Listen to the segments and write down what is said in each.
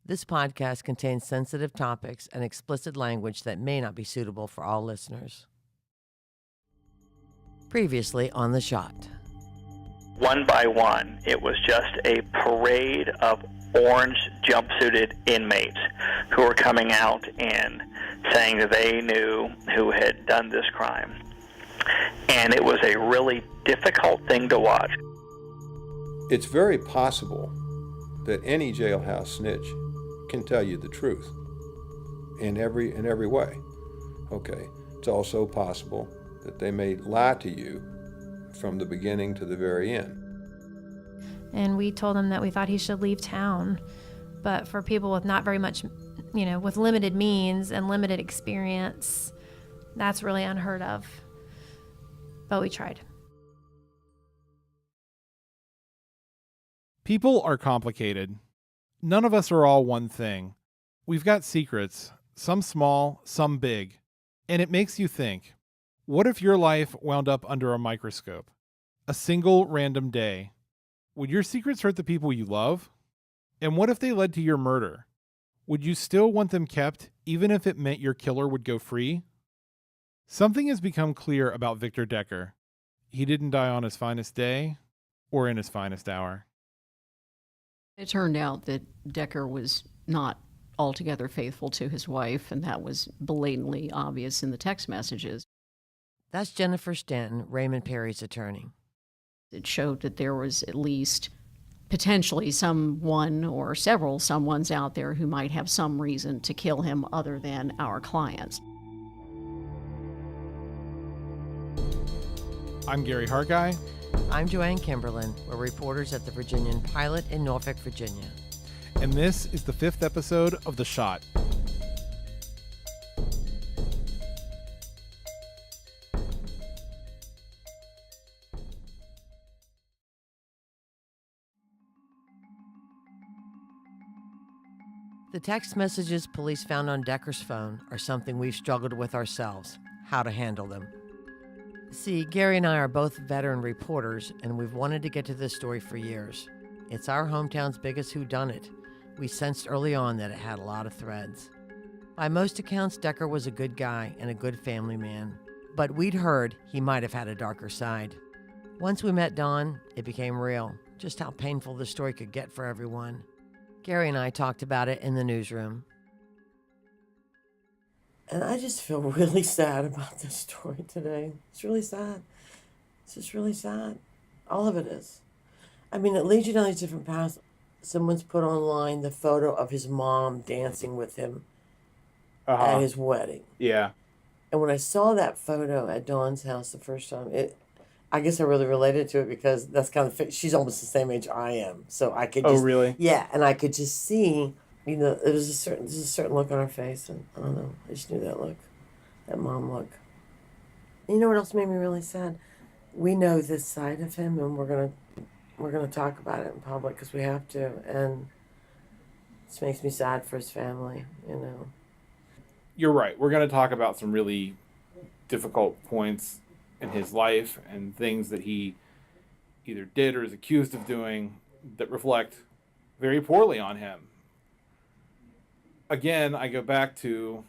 This podcast contains sensitive topics and explicit language that may not be suitable for all listeners. Previously on The Shot. One by one, it was just a parade of orange jumpsuited inmates who were coming out and saying that they knew who had done this crime. And it was a really difficult thing to watch. It's very possible that any jailhouse snitch can tell you the truth in every way. Okay, it's also possible that they may lie to you from the beginning to the very end. And we told him that we thought he should leave town. But for people with not very much, with limited means and limited experience, that's really unheard of. But we tried. People are complicated. None of us are all one thing. We've got secrets, some small, some big. And it makes you think, what if your life wound up under a microscope? A single random day. Would your secrets hurt the people you love? And what if they led to your murder? Would you still want them kept, even if it meant your killer would go free? Something has become clear about Victor Decker. He didn't die on his finest day or in his finest hour. It turned out that Decker was not altogether faithful to his wife, and that was blatantly obvious in the text messages. That's Jennifer Stanton, Raymond Perry's attorney. It showed that there was at least potentially someone or several someones out there who might have some reason to kill him other than our clients. I'm Gary Harguy. I'm Joanne Kimberlin. We're reporters at the Virginian-Pilot in Norfolk, Virginia. And this is the 5th episode of The Shot. The text messages police found on Decker's phone are something we've struggled with ourselves, how to handle them. See, Gary and I are both veteran reporters, and we've wanted to get to this story for years. It's our hometown's biggest whodunit. We sensed early on that it had a lot of threads. By most accounts, Decker was a good guy and a good family man, but we'd heard he might have had a darker side. Once we met Don, it became real, just how painful the story could get for everyone. Gary and I talked about it in the newsroom. And I just feel really sad about this story today. It's really sad. It's just really sad. All of it is. I mean, it leads you down these different paths. Someone's put online the photo of his mom dancing with him at his wedding. Yeah. And when I saw that photo at Dawn's house the first time, I guess I really related to it because that's kind of, she's almost the same age I am. So I could just. Oh, really? Yeah, and I could just see, there was there's a certain look on her face, and I don't know, I just knew that look, that mom look. You know what else made me really sad? We know this side of him, and we're gonna talk about it in public because we have to, and this makes me sad for his family, You're right. We're going to talk about some really difficult points in his life and things that he either did or is accused of doing that reflect very poorly on him. Again, I go back to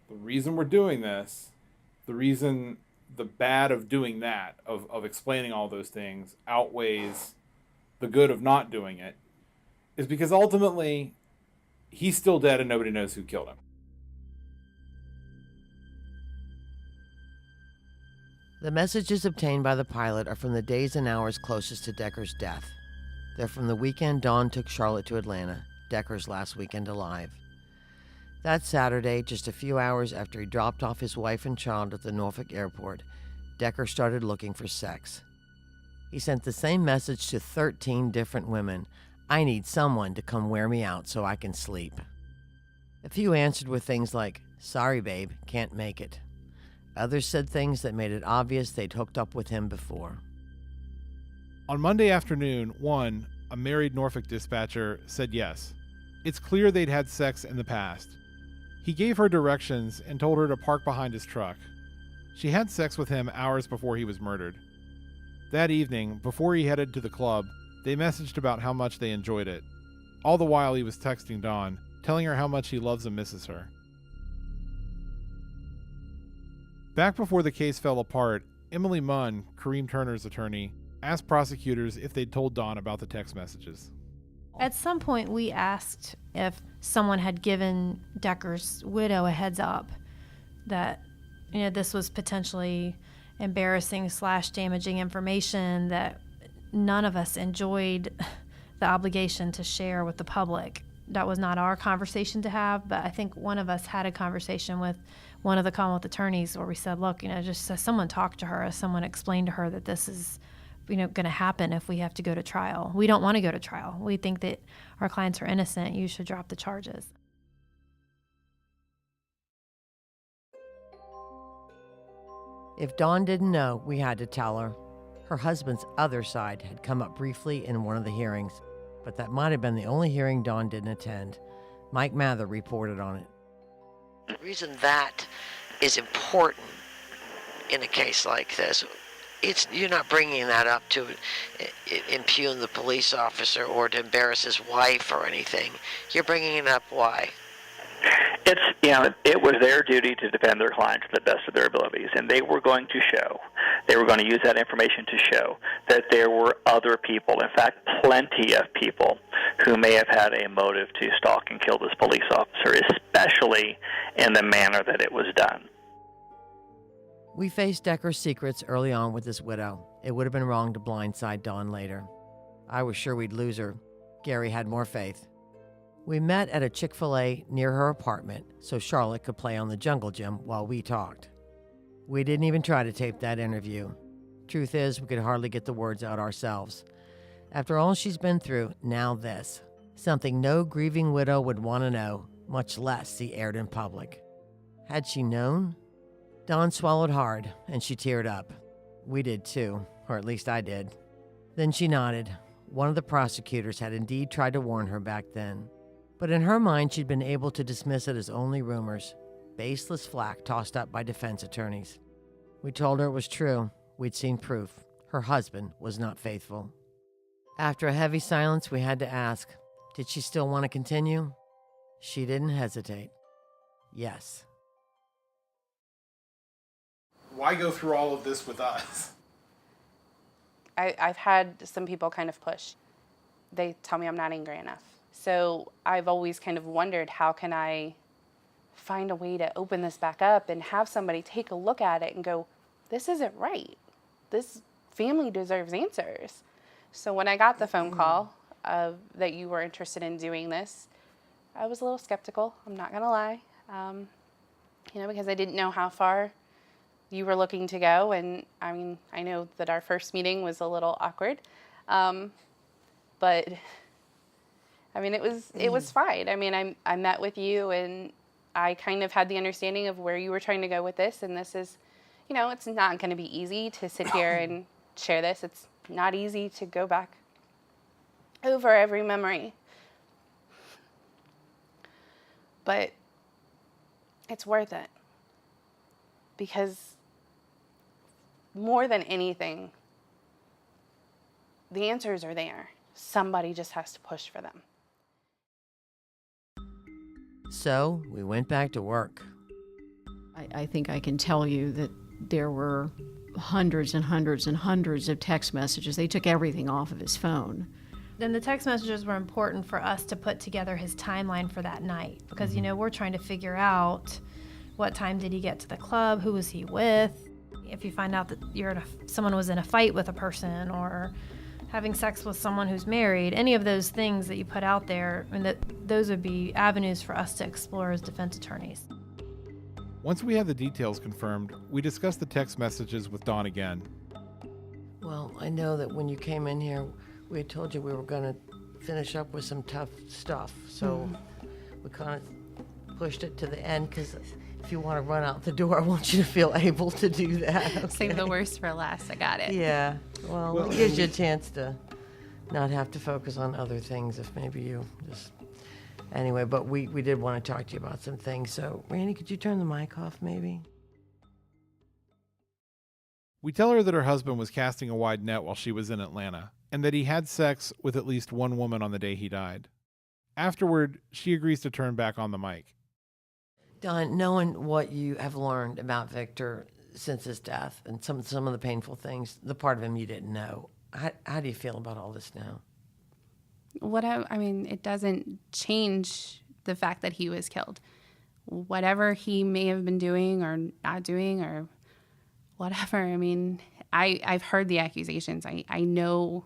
the reason we're doing this, the bad of doing that, of explaining all those things, outweighs the good of not doing it, is because ultimately he's still dead and nobody knows who killed him. The messages obtained by the pilot are from the days and hours closest to Decker's death. They're from the weekend Dawn took Charlotte to Atlanta, Decker's last weekend alive. That Saturday, just a few hours after he dropped off his wife and child at the Norfolk airport, Decker started looking for sex. He sent the same message to 13 different women. I need someone to come wear me out so I can sleep. A few answered with things like, sorry babe, can't make it. Others said things that made it obvious they'd hooked up with him before. On Monday afternoon, one, a married Norfolk dispatcher, said yes. It's clear they'd had sex in the past. He gave her directions and told her to park behind his truck. She had sex with him hours before he was murdered. That evening, before he headed to the club, they messaged about how much they enjoyed it. All the while he was texting Dawn, telling her how much he loves and misses her. Back before the case fell apart, Emily Munn, Kareem Turner's attorney, asked prosecutors if they'd told Dawn about the text messages. At some point, we asked if someone had given Decker's widow a heads up that, this was potentially embarrassing / damaging information that none of us enjoyed the obligation to share with the public. That was not our conversation to have, but I think one of us had a conversation with one of the Commonwealth attorneys where we said, look, just as someone talked to her, as someone explained to her that this is, going to happen if we have to go to trial. We don't want to go to trial. We think that our clients are innocent. You should drop the charges. If Dawn didn't know, we had to tell her. Her husband's other side had come up briefly in one of the hearings, but that might have been the only hearing Dawn didn't attend. Mike Mather reported on it. The reason that is important in a case like this, you're not bringing that up to impugn the police officer or to embarrass his wife or anything. You're bringing it up why? It was their duty to defend their client to the best of their abilities, and they were going to use that information to show that there were other people, in fact, plenty of people, who may have had a motive to stalk and kill this police officer, especially in the manner that it was done. We faced Decker's secrets early on with this widow. It would have been wrong to blindside Dawn later. I was sure we'd lose her. Gary had more faith. We met at a Chick-fil-A near her apartment so Charlotte could play on the jungle gym while we talked. We didn't even try to tape that interview. Truth is, we could hardly get the words out ourselves. After all she's been through, now this. Something no grieving widow would want to know, much less see aired in public. Had she known? Dawn swallowed hard, and she teared up. We did too, or at least I did. Then she nodded. One of the prosecutors had indeed tried to warn her back then. But in her mind, she'd been able to dismiss it as only rumors, baseless flack tossed up by defense attorneys. We told her it was true. We'd seen proof. Her husband was not faithful. After a heavy silence, we had to ask, did she still want to continue? She didn't hesitate. Yes. Why go through all of this with us? I've had some people kind of push. They tell me I'm not angry enough. So I've always kind of wondered, how can I find a way to open this back up and have somebody take a look at it and go, this isn't right. This family deserves answers. So when I got the phone call that you were interested in doing this, I was a little skeptical, I'm not going to lie, because I didn't know how far you were looking to go. And I know that our first meeting was a little awkward, but it was fine. I met with you and I kind of had the understanding of where you were trying to go with this. And this is, it's not going to be easy to sit here and share this. It's not easy to go back over every memory. But it's worth it. Because more than anything, the answers are there. Somebody just has to push for them. So we went back to work. I think I can tell you that there were hundreds and hundreds and hundreds of text messages. They took everything off of his phone. Then the text messages were important for us to put together his timeline for that night because, we're trying to figure out what time did he get to the club, who was he with. If you find out that someone was in a fight with a person or having sex with someone who's married, any of those things that you put out there, those would be avenues for us to explore as defense attorneys. Once we had the details confirmed, we discussed the text messages with Dawn again. Well, I know that when you came in here, we had told you we were going to finish up with some tough stuff. So we kind of pushed it to the end because if you want to run out the door, I want you to feel able to do that. Okay? Save the worst for last. I got it. Yeah. Well, it gives you a chance to not have to focus on other things if maybe you just... Anyway, but we did want to talk to you about some things. So, Randy, could you turn the mic off maybe? We tell her that her husband was casting a wide net while she was in Atlanta, and that he had sex with at least one woman on the day he died. Afterward, she agrees to turn back on the mic. Don, knowing what you have learned about Victor since his death and some of the painful things, the part of him you didn't know, how do you feel about all this now? It doesn't change the fact that he was killed. Whatever he may have been doing or not doing or whatever, I've heard the accusations. I know,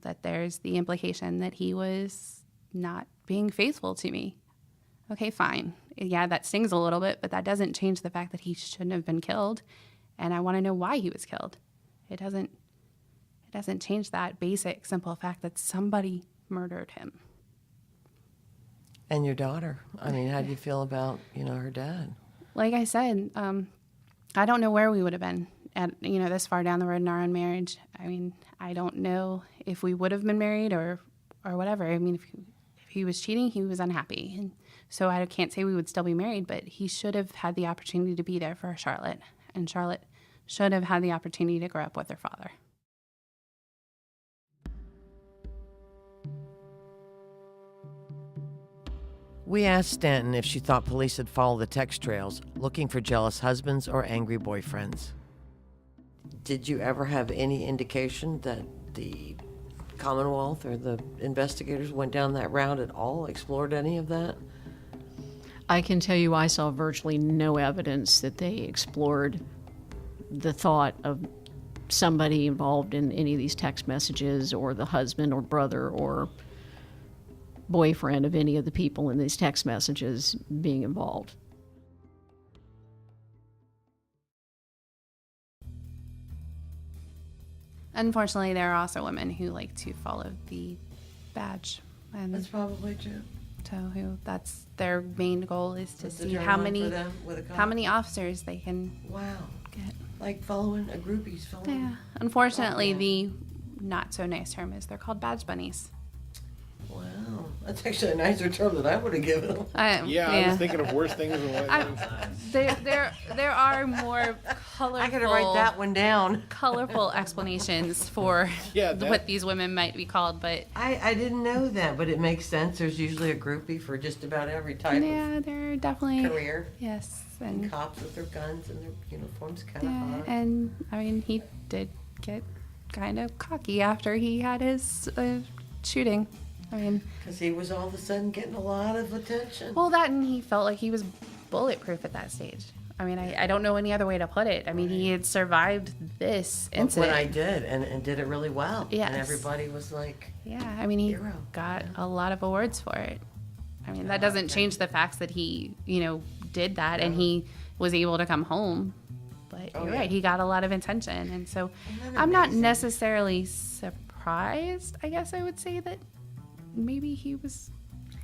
that there's the implication that he was not being faithful to me. Okay, fine. Yeah, that stings a little bit, but that doesn't change the fact that he shouldn't have been killed. And I want to know why he was killed. It doesn't change that basic, simple fact that somebody murdered him. And your daughter. How do you feel about, her dad? Like I said, I don't know where we would have been at, this far down the road in our own marriage. I don't know if we would have been married or whatever. If he was cheating, he was unhappy. And so I can't say we would still be married, but he should have had the opportunity to be there for Charlotte. And Charlotte should have had the opportunity to grow up with her father. We asked Stanton if she thought police had followed the text trails, looking for jealous husbands or angry boyfriends. Did you ever have any indication that the Commonwealth or the investigators went down that route at all, explored any of that? I can tell you I saw virtually no evidence that they explored the thought of somebody involved in any of these text messages or the husband or brother or boyfriend of any of the people in these text messages being involved. Unfortunately, there are also women who like to follow the badge. And That's probably true. so that's their main goal is to see how many officers they can get. Like following a groupie's following. Yeah. Unfortunately, the not so nice term is they're called badge bunnies. Wow, that's actually a nicer term than I would have given them. I was thinking of worse things than what There are more colorful. I gotta write that one down. Colorful explanations for what these women might be called, but I didn't know that, but it makes sense. There's usually a groupie for just about every type of they're definitely career. Yes, and cops with their guns and their uniforms kind of hot. And he did get kind of cocky after he had his shooting. Because he was all of a sudden getting a lot of attention. Well, that and he felt like he was bulletproof at that stage. I don't know any other way to put it. He had survived this incident. What I did, and did it really well. Yes. And everybody was like, he hero. got a lot of awards for it. That doesn't change the facts that he, did that and he was able to come home. But you're right, he got a lot of attention. And so I'm not necessarily surprised, I guess I would say, that maybe he was,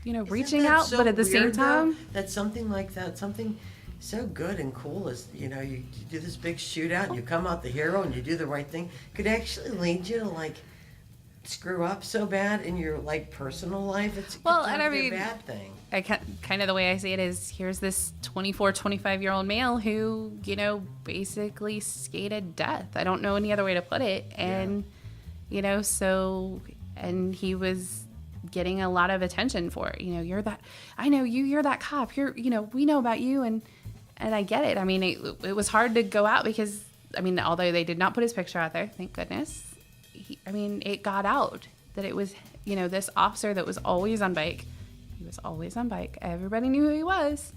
reaching out, so but at the same time, that something like that, something so good and cool as, you do this big shootout and you come out the hero and you do the right thing, could actually lead you to screw up so bad in your personal life. It's a bad thing. Kind of the way I see it is, here's this 24, 25-year-old male who, basically skated death. I don't know any other way to put it. And, and he was getting a lot of attention for it. You're that, I know you, you're that cop, we know about you. And I get it. It was hard to go out because, although they did not put his picture out there, thank goodness, it got out that it was, this officer that was always on bike. He was always on bike. Everybody knew who he was.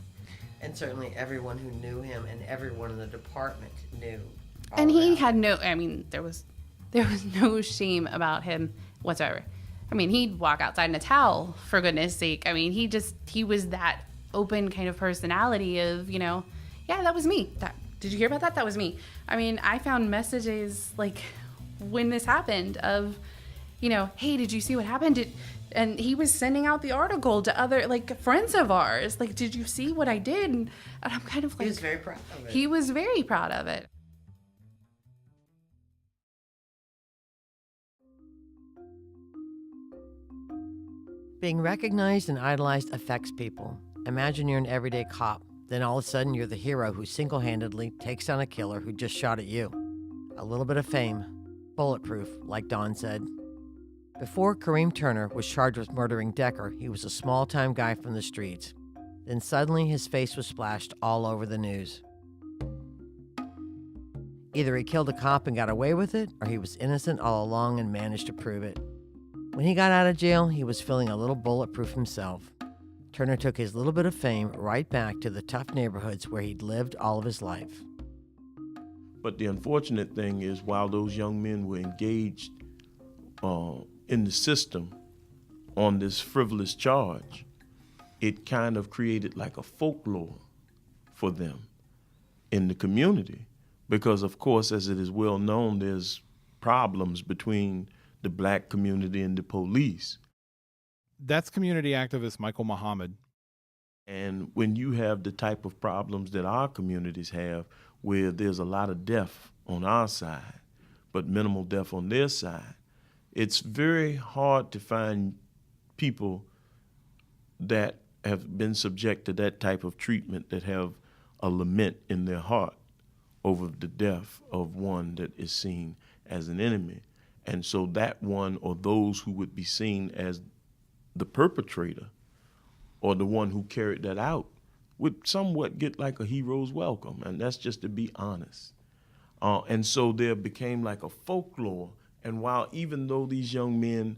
And certainly everyone who knew him and everyone in the department knew. And he had no, there was no shame about him whatsoever. He'd walk outside in a towel, for goodness sake. He was that open kind of personality of, yeah, that was me. Did you hear about that? That was me. I found messages when this happened of, hey, did you see what happened? And he was sending out the article to other, friends of ours. Did you see what I did? And I'm kind of he was very proud of it. He was very proud of it. Being recognized and idolized affects people. Imagine you're an everyday cop. Then all of a sudden you're the hero who single-handedly takes down a killer who just shot at you. A little bit of fame. Bulletproof, like Dawn said. Before Kareem Turner was charged with murdering Decker, he was a small-time guy from the streets. Then suddenly his face was splashed all over the news. Either he killed a cop and got away with it, or he was innocent all along and managed to prove it. When he got out of jail, he was feeling a little bulletproof himself. Turner took his little bit of fame right back to the tough neighborhoods where he'd lived all of his life. But the unfortunate thing is, while those young men were engaged in the system on this frivolous charge, it kind of created like a folklore for them in the community. Because, of course, as it is well known, there's problems between the black community and the police. That's community activist Michael Muhammad. And when you have the type of problems that our communities have, where there's a lot of death on our side, but minimal death on their side, it's very hard to find people that have been subject to that type of treatment that have a lament in their heart over the death of one that is seen as an enemy. And so that one, or those who would be seen as the perpetrator or the one who carried that out, would somewhat get like a hero's welcome. And that's just to be honest. And so there became like a folklore. And while even though these young men,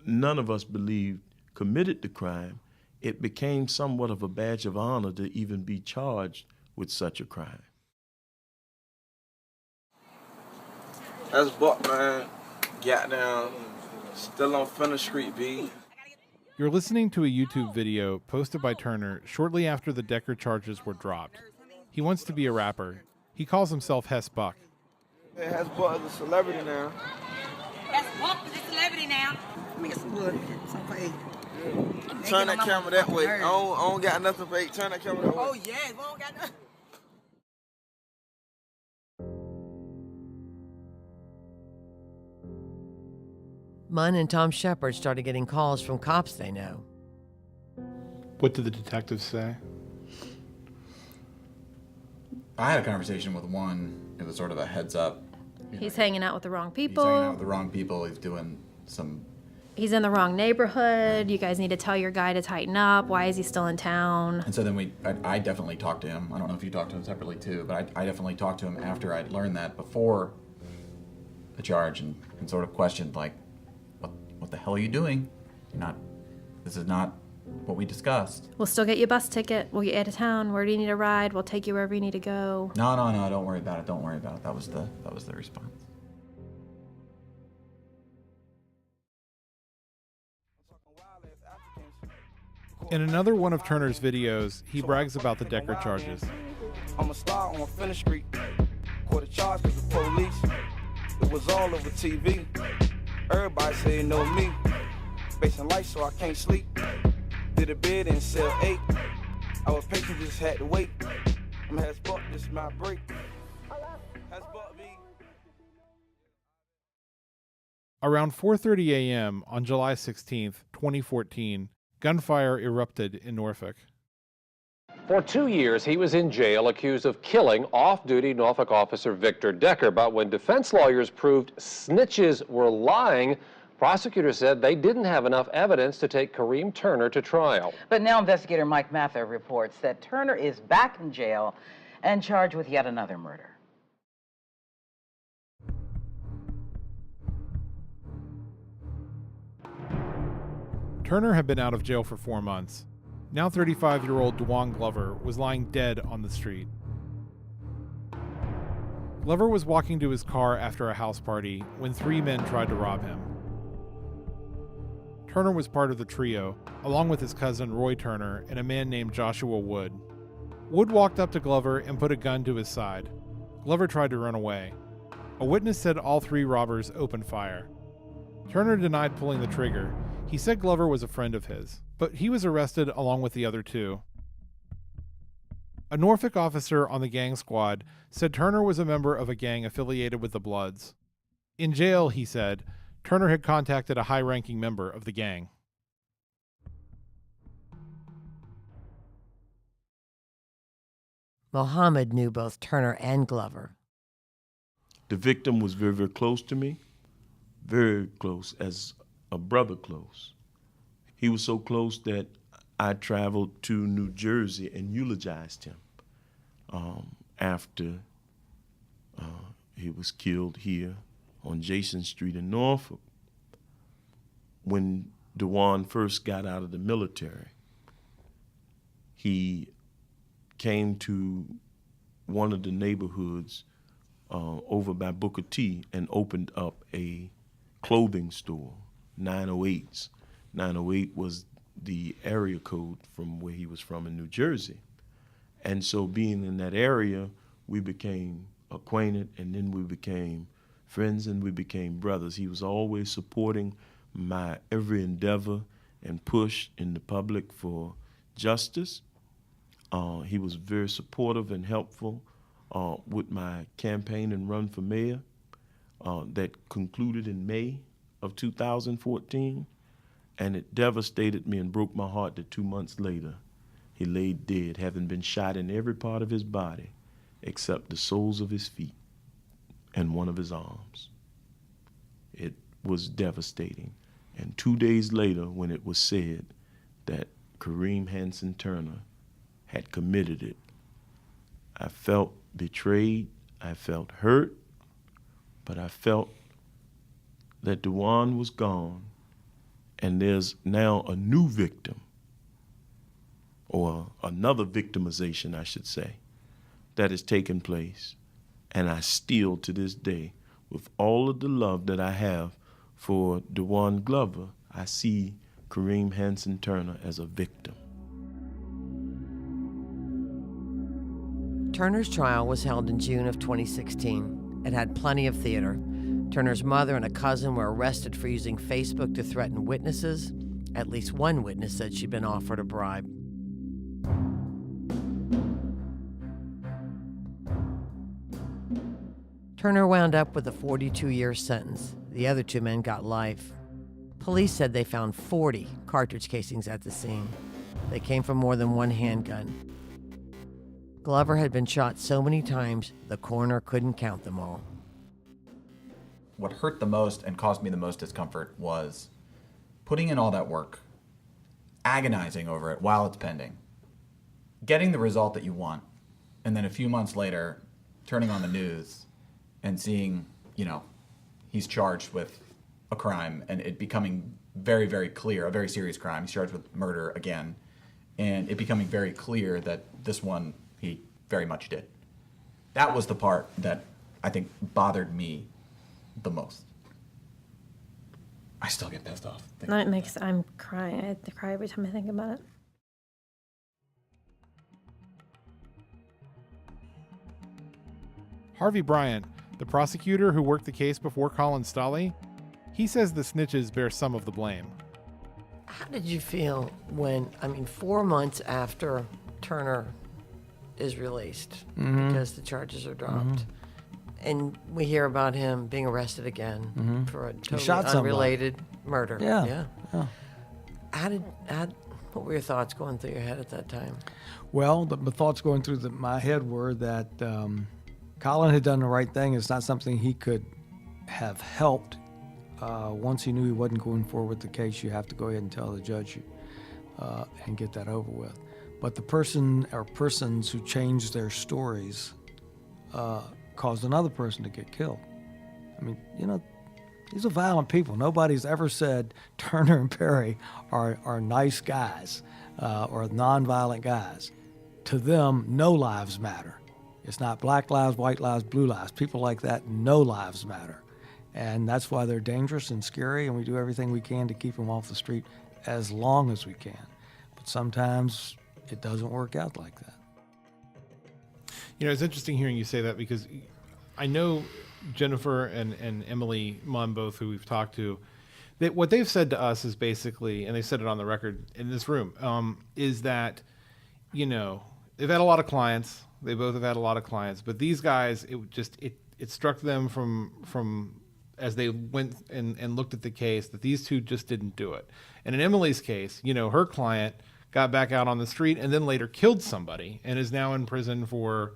none of us believed committed the crime, it became somewhat of a badge of honor to even be charged with such a crime. That's Buck, man. Got down, still on Fenner Street, B. You're listening to a YouTube video posted by Turner shortly after the Decker charges were dropped. He wants to be a rapper. He calls himself Hess Buck. Hey, Hess Buck is a celebrity now. Hess Buck is a celebrity now. Let me get some wood, some fake. Turn that camera that way. I don't got nothing fake. Turn that camera that way. Oh, yeah, we don't got nothing. Munn and Tom Shepard started getting calls from cops they know. What did the detectives say? I had a conversation with one. It was sort of a heads up. He's hanging out with the wrong people. He's hanging out with the wrong people. He's doing some... He's in the wrong neighborhood. You guys need to tell your guy to tighten up. Why is he still in town? And so then I definitely talked to him. I don't know if you talked to him separately too, but I definitely talked to him after I'd learned that before the charge and sort of questioned, like, what the hell are you doing? This is not what we discussed. We'll still get you a bus ticket. We'll get you out of town. Where do you need a ride? We'll take you wherever you need to go. No, don't worry about it. Don't worry about it. That was the response. In another one of Turner's videos, he brags about the Decker charges. I'm a star on Fenner Street. Caught a charge because the police. It was all over TV. Everybody say they know me. Facing lights so I can't sleep. Did a bid in cell 8. I was patient, just had to wait. I'm Hess Buck, this is my break. Hess Buck, B. Around 4:30 a.m. on July 16th, 2014, gunfire erupted in Norfolk. For 2 years, he was in jail accused of killing off-duty Norfolk officer Victor Decker. But when defense lawyers proved snitches were lying, prosecutors said they didn't have enough evidence to take Kareem Turner to trial. But now investigator Mike Mather reports that Turner is back in jail and charged with yet another murder. Turner had been out of jail for 4 months. Now 35-year-old DeJuan Glover was lying dead on the street. Glover was walking to his car after a house party when 3 men tried to rob him. Turner was part of the trio, along with his cousin Roy Turner and a man named Joshua Wood. Wood walked up to Glover and put a gun to his side. Glover tried to run away. A witness said all 3 robbers opened fire. Turner denied pulling the trigger. He said Glover was a friend of his, but he was arrested along with the other 2. A Norfolk officer on the gang squad said Turner was a member of a gang affiliated with the Bloods. In jail, he said, Turner had contacted a high-ranking member of the gang. Mohammed knew both Turner and Glover. The victim was very, very close to me, very close, as a brother close. He was so close that I traveled to New Jersey and eulogized him after he was killed here on Jason Street in Norfolk. When DeJuan first got out of the military, he came to one of the neighborhoods over by Booker T and opened up a clothing store, 908s. 908 was the area code from where he was from in New Jersey. And so being in that area, we became acquainted, and then we became friends, and we became brothers. He was always supporting my every endeavor and push in the public for justice. He was very supportive and helpful with my campaign and run for mayor that concluded in May of 2014. And it devastated me and broke my heart that 2 months later, he lay dead, having been shot in every part of his body except the soles of his feet and one of his arms. It was devastating. And 2 days later, when it was said that Kareem Hanson Turner had committed it, I felt betrayed, I felt hurt, but I felt that DeJuan was gone, and there's now a new victim, or another victimization, I should say, that has taken place. And I still, to this day, with all of the love that I have for DeJuan Glover, I see Kareem Hanson Turner as a victim. Turner's trial was held in June of 2016. It had plenty of theater. Turner's mother and a cousin were arrested for using Facebook to threaten witnesses. At least one witness said she'd been offered a bribe. Turner wound up with a 42-year sentence. The other two men got life. Police said they found 40 cartridge casings at the scene. They came from more than one handgun. Glover had been shot so many times, the coroner couldn't count them all. What hurt the most and caused me the most discomfort was putting in all that work, agonizing over it while it's pending, getting the result that you want, and then a few months later, turning on the news and seeing, he's charged with a crime, and it becoming very, very clear, a very serious crime. He's charged with murder again, and it becoming very clear that this one he very much did. That was the part that I think bothered me the most. I still get pissed off. I'm crying. I have to cry every time I think about it. Harvey Bryant, the prosecutor who worked the case before Colin Stolley, he says the snitches bear some of the blame. How did you feel when, 4 months after Turner is released, because the charges are dropped, and we hear about him being arrested again for a totally unrelated murder? Yeah. What were your thoughts going through your head at that time? Well, the thoughts going through my head were that Colin had done the right thing. It's not something he could have helped. Once he knew he wasn't going forward with the case, you have to go ahead and tell the judge and get that over with. But the person or persons who changed their stories caused another person to get killed. These are violent people. Nobody's ever said Turner and Perry are nice guys or nonviolent guys. To them, no lives matter. It's not black lives, white lives, blue lives. People like that, no lives matter. And that's why they're dangerous and scary, and we do everything we can to keep them off the street as long as we can. But sometimes it doesn't work out like that. It's interesting hearing you say that, because I know Jennifer and Emily Munn, both who we've talked to, that what they've said to us is basically, and they said it on the record in this room, is that, they've had a lot of clients. They both have had a lot of clients, but these guys, it struck them from as they went and looked at the case that these two just didn't do it. And in Emily's case, her client got back out on the street and then later killed somebody and is now in prison for,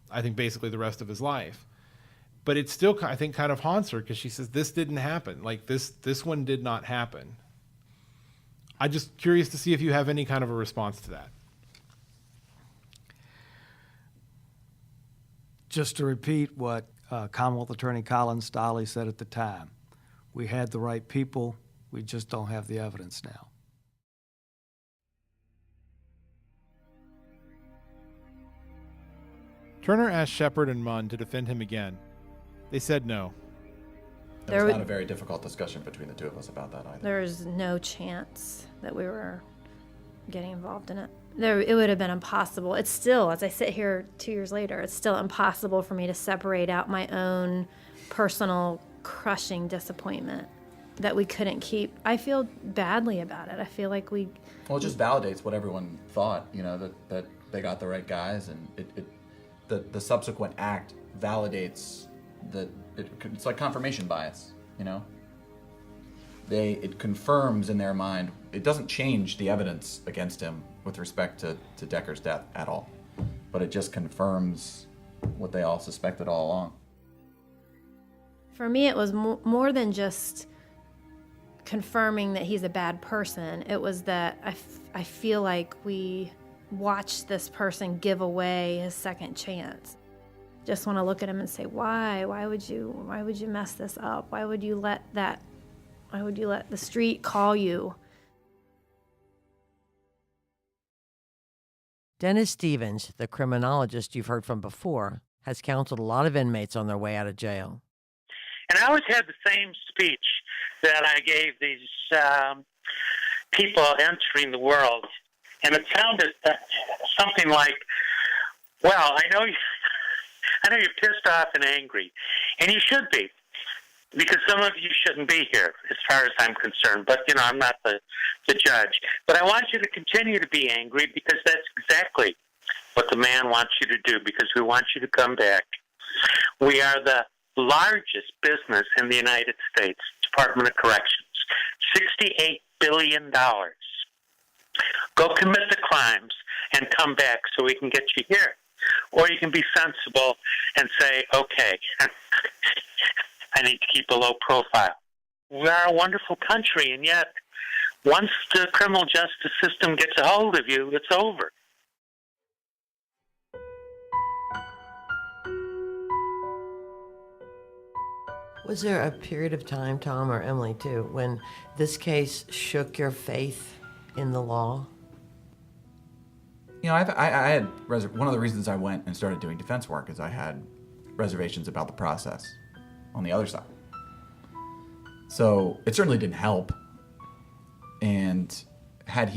I think, basically the rest of his life. But it still, I think, kind of haunts her because she says, this didn't happen. Like, this one did not happen. I'm just curious to see if you have any kind of a response to that. Just to repeat what Commonwealth Attorney Colin Stiley said at the time, we had the right people, we just don't have the evidence now. Turner asked Shepard and Munn to defend him again. They said no. There was not a very difficult discussion between the two of us about that either. There's no chance that we were getting involved in it. It would have been impossible. It's still, as I sit here 2 years later, it's still impossible for me to separate out my own personal crushing disappointment that we couldn't keep. I feel badly about it. I feel like we... Well, it just validates what everyone thought, you know, that they got the right guys, and the subsequent act validates that it's like confirmation bias, you know? It confirms in their mind, it doesn't change the evidence against him with respect to Decker's death at all, but it just confirms what they all suspected all along. For me, it was more than just confirming that he's a bad person. It was that I feel like we watched this person give away his second chance. Just want to look at him and say, why? Why would you mess this up? Why would you let the street call you? Dennis Stevens, the criminologist you've heard from before, has counseled a lot of inmates on their way out of jail. And I always had the same speech that I gave these people entering the world. And it sounded something like, well, I know you're pissed off and angry, and you should be, because some of you shouldn't be here, as far as I'm concerned. But, you know, I'm not the judge. But I want you to continue to be angry, because that's exactly what the man wants you to do, because we want you to come back. We are the largest business in the United States, Department of Corrections, $68 billion. Go commit the crimes and come back so we can get you here. Or you can be sensible and say, okay, I need to keep a low profile. We are a wonderful country, and yet once the criminal justice system gets a hold of you, it's over. Was there a period of time, Tom or Emily too, when this case shook your faith in the law? You know, I had one of the reasons I went and started doing defense work is I had reservations about the process on the other side. So it certainly didn't help. And had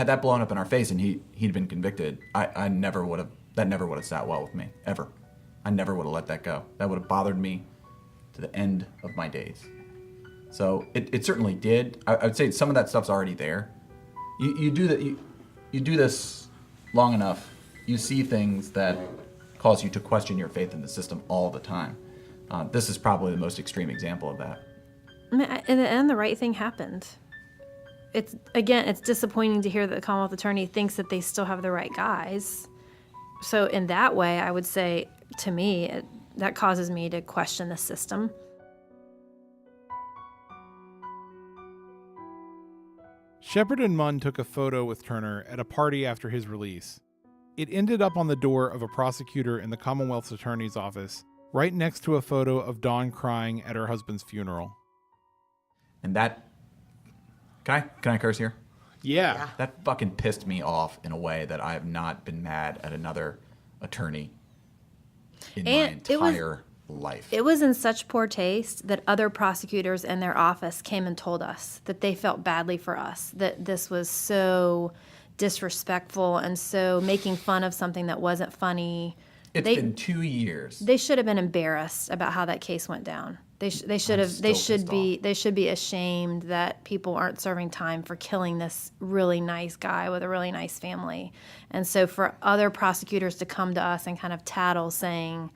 that blown up in our face and he'd been convicted, that never would have sat well with me, ever. I never would have let that go. That would have bothered me to the end of my days. So it certainly did. I would say some of that stuff's already there. You do that. You do this long enough, you see things that cause you to question your faith in the system all the time. This is probably the most extreme example of that. In the end, the right thing happened. It's disappointing to hear that the Commonwealth Attorney thinks that they still have the right guys. So in that way, I would say, to me, that causes me to question the system. Shepard and Munn took a photo with Turner at a party after his release. It ended up on the door of a prosecutor in the Commonwealth's attorney's office, right next to a photo of Dawn crying at her husband's funeral. And that... Can I curse here? Yeah. That fucking pissed me off in a way that I have not been mad at another attorney in my entire life. It was in such poor taste that other prosecutors in their office came and told us that they felt badly for us, that this was so disrespectful and so making fun of something that wasn't funny. It's been 2 years. They should have been embarrassed about how that case went down. They should be ashamed that people aren't serving time for killing this really nice guy with a really nice family. And so for other prosecutors to come to us and kind of tattle saying,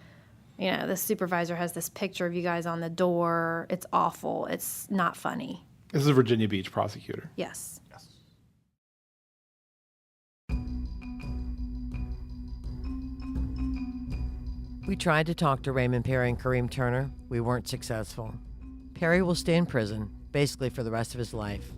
you know, the supervisor has this picture of you guys on the door. It's awful. It's not funny. This is a Virginia Beach prosecutor. Yes. We tried to talk to Raymond Perry and Kareem Turner. We weren't successful. Perry will stay in prison, basically for the rest of his life.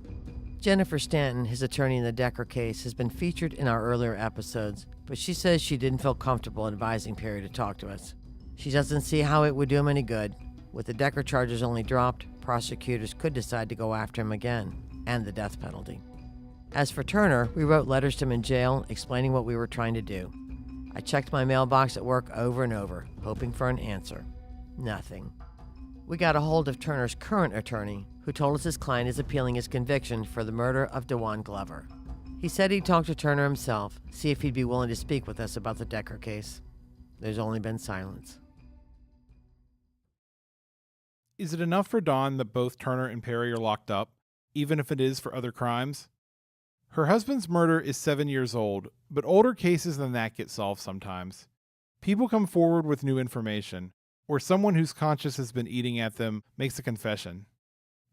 Jennifer Stanton, his attorney in the Decker case, has been featured in our earlier episodes, but she says she didn't feel comfortable advising Perry to talk to us. She doesn't see how it would do him any good. With the Decker charges only dropped, prosecutors could decide to go after him again, and the death penalty. As for Turner, we wrote letters to him in jail explaining what we were trying to do. I checked my mailbox at work over and over, hoping for an answer. Nothing. We got a hold of Turner's current attorney, who told us his client is appealing his conviction for the murder of DeJuan Glover. He said he'd talk to Turner himself, see if he'd be willing to speak with us about the Decker case. There's only been silence. Is it enough for Dawn that both Turner and Perry are locked up, even if it is for other crimes? Her husband's murder is 7 years old, but older cases than that get solved sometimes. People come forward with new information, or someone whose conscience has been eating at them makes a confession.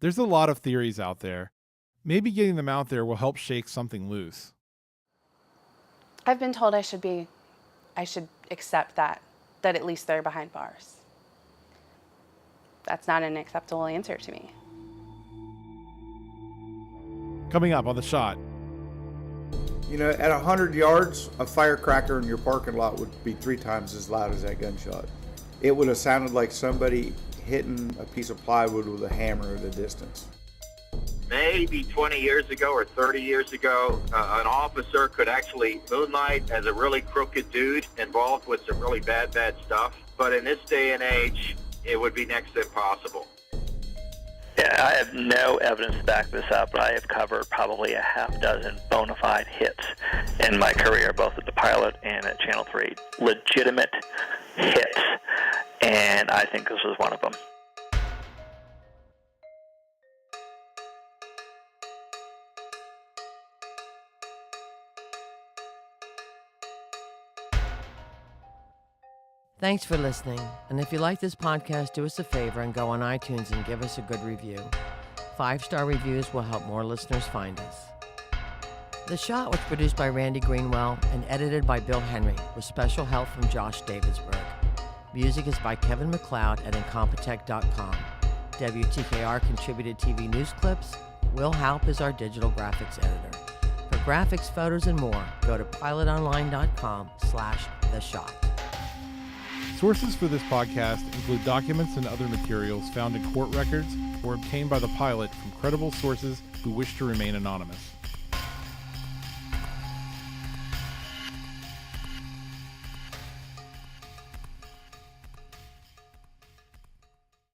There's a lot of theories out there. Maybe getting them out there will help shake something loose. I've been told I should accept that at least they're behind bars. That's not an acceptable answer to me. Coming up on The Shot. You know, at 100 yards, a firecracker in your parking lot would be 3 times as loud as that gunshot. It would have sounded like somebody hitting a piece of plywood with a hammer at a distance. Maybe 20 years ago or 30 years ago, an officer could actually moonlight as a really crooked dude involved with some really bad stuff. But in this day and age, it would be next to impossible. Yeah, I have no evidence to back this up, but I have covered probably a half dozen bona fide hits in my career, both at the Pilot and at Channel 3. Legitimate hits, and I think this was one of them. Thanks for listening, and if you like this podcast, do us a favor and go on iTunes and give us a good review. 5-star reviews will help more listeners find us. The Shot was produced by Randy Greenwell and edited by Bill Henry, with special help from Josh Davidsburg. Music is by Kevin MacLeod at Incompetech.com. WTKR contributed TV news clips. Will Halp is our digital graphics editor. For graphics, photos, and more, go to pilotonline.com/The Shot. Sources for this podcast include documents and other materials found in court records or obtained by the Pilot from credible sources who wish to remain anonymous.